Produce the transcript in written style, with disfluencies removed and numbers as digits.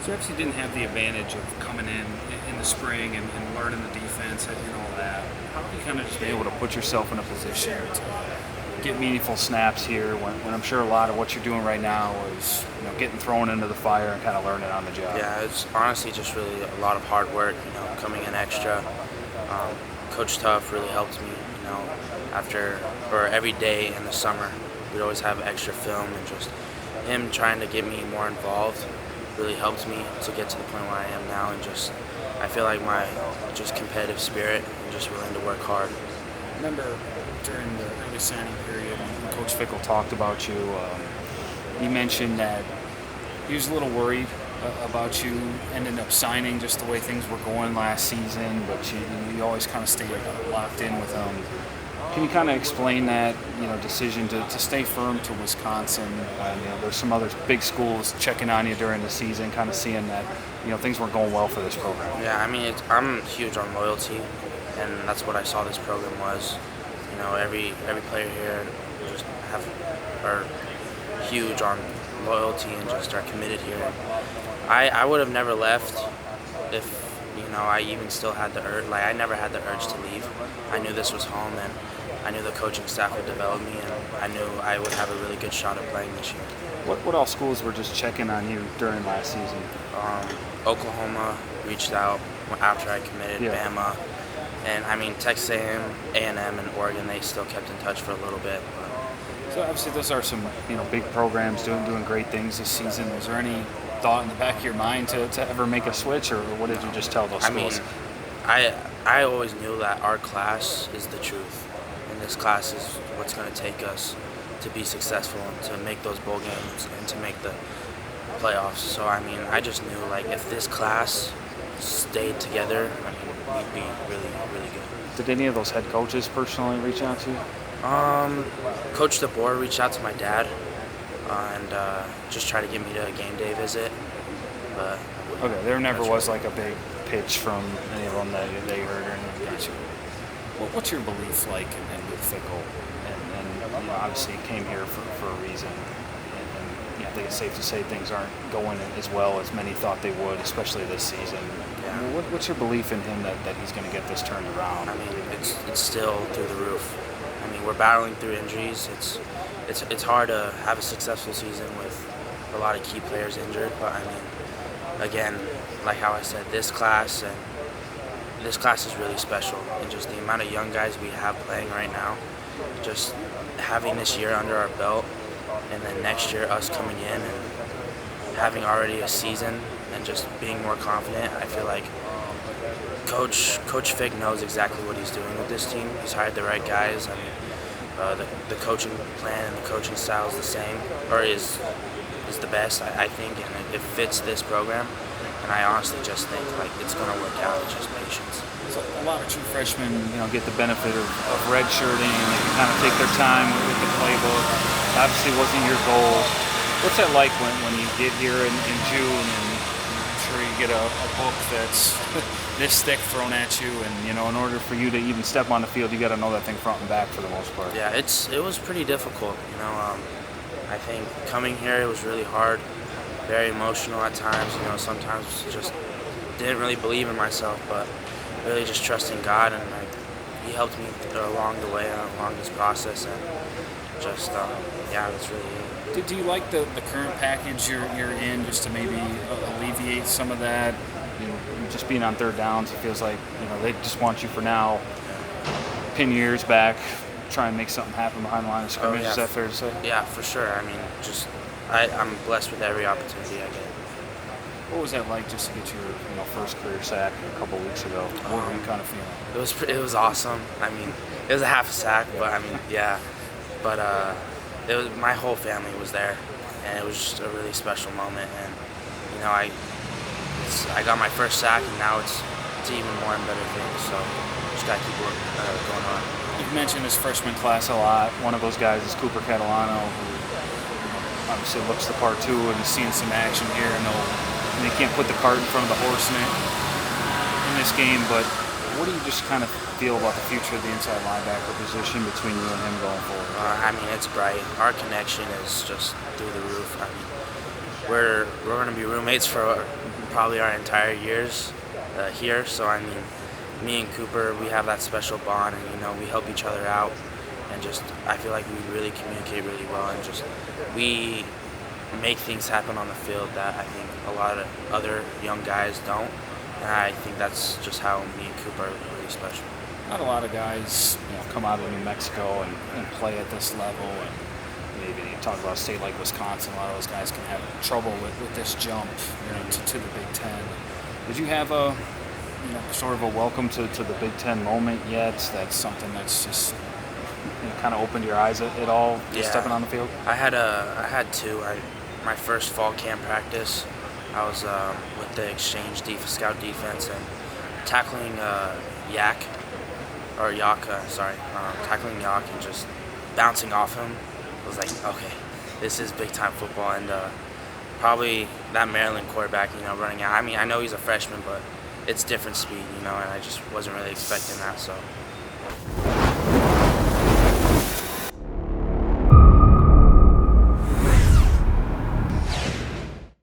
So obviously you didn't have the advantage of coming in the spring and learning the defense and all that. How have you kind of just been able to put yourself in a position to get meaningful snaps here when I'm sure a lot of what you're doing right now is getting thrown into the fire and kind of learning on the job? Yeah, it's honestly just really a lot of hard work, coming in extra. Coach Tuff really helped me, after or every day in the summer. We'd always have extra film, and just him trying to get me more involved really helped me to get to the point where I am now, and just I feel like my just competitive spirit and just willing to work hard. Remember during the early signing period when Coach Fickle talked about you, he mentioned that he was a little worried about you ending up signing just the way things were going last season, but you always kind of stayed locked in with him. Can you kind of explain that decision to stay firm to Wisconsin? There's some other big schools checking on you during the season, kind of seeing that things weren't going well for this program. Yeah, I mean, I'm huge on loyalty, and that's what I saw this program was. Every player here just are huge on loyalty and just are committed here. I would have never left if I even still had the urge. Like, I never had the urge to leave. I knew this was home, and I knew the coaching staff would develop me, and I knew I would have a really good shot at playing this year. What all schools were just checking on you during last season? Oklahoma reached out after I committed. Yeah. Bama, and I mean Texas A&M, and Oregon. They still kept in touch for a little bit. So obviously those are some big programs doing great things this season. Was there any thought in the back of your mind to ever make a switch, or what did you just tell those schools? I mean, I always knew that our class is the truth, and this class is what's going to take us to be successful and to make those bowl games and to make the playoffs. So I mean, I just knew, like, if this class stayed together, I mean, we'd be really, really good. Did any of those head coaches personally reach out to you? Coach DeBoer reached out to my dad and just tried to get me to a game day visit. But okay, there never was like a big pitch from any of them that they heard or anything. Gotcha. What's your belief like in with Fickle? And obviously he came here for a reason. And I think it's safe to say things aren't going as well as many thought they would, especially this season. Yeah. What's your belief in him that he's going to get this turned around? I mean, it's still through the roof. I mean, we're battling through injuries. It's hard to have a successful season with a lot of key players injured. But I mean, again, like how I said, this class is really special, and just the amount of young guys we have playing right now, just having this year under our belt, and then next year us coming in and having already a season and just being more confident. I feel like Coach Fick knows exactly what he's doing with this team. He's hired the right guys. I mean, the coaching plan and the coaching style is the same, or is the best, I think, and it fits this program. And I honestly just think, like, it's going to work out. It's just patience. So a lot of true freshmen, get the benefit of redshirting, and they can kind of take their time with the playbook. Obviously, it wasn't your goal. What's that like when you get here in June, and I'm sure you get a book that's this thick thrown at you, and in order for you to even step on the field, you got to know that thing front and back for the most part. Yeah, it was pretty difficult. I think coming here, it was really hard, very emotional at times. Sometimes just didn't really believe in myself, but really just trusting God, and he helped me along the way, along this process, and just that's really it. Do you like the current package you're in, just to maybe alleviate some of that? Just being on third downs, it feels like they just want you for now. Pin your ears back, try and make something happen behind the line of scrimmage. Is that fair to say? Yeah, for sure. I mean, I'm blessed with every opportunity I get. What was that like, just to get your first career sack a couple weeks ago? What were you kind of feeling? It was awesome. I mean, it was a half a sack, but I mean, yeah. But it was, my whole family was there, and it was just a really special moment. And I got my first sack, and now it's even more and better things. So just gotta keep going on. You've mentioned this freshman class a lot. One of those guys is Cooper Catalano, who obviously looks the part too, and is seeing some action here. And they can't put the cart in front of the horse in this game. But what do you just kind of feel about the future of the inside linebacker position between you and him going forward? I mean, it's bright. Our connection is just through the roof. I mean, we're going to be roommates for probably our entire years here. So I mean, me and Cooper, we have that special bond, and we help each other out, and just I feel like we really communicate really well, and just we make things happen on the field that I think a lot of other young guys don't, and I think that's just how me and Cooper are really special. Not a lot of guys, come out of New Mexico and play at this level, and maybe you talk about a state like Wisconsin. A lot of those guys can have trouble with this jump, to the Big Ten. Did you have a, sort of a welcome to the Big Ten moment yet? That's something that's just kind of opened your eyes at all, just stepping on the field. I had two. My first fall camp practice, I was with the exchange scout defense and tackling Yak, tackling Yak and just bouncing off him. I was like, okay, this is big time football, and probably that Maryland quarterback, running out. I mean, I know he's a freshman, but it's different speed, and I just wasn't really expecting that. So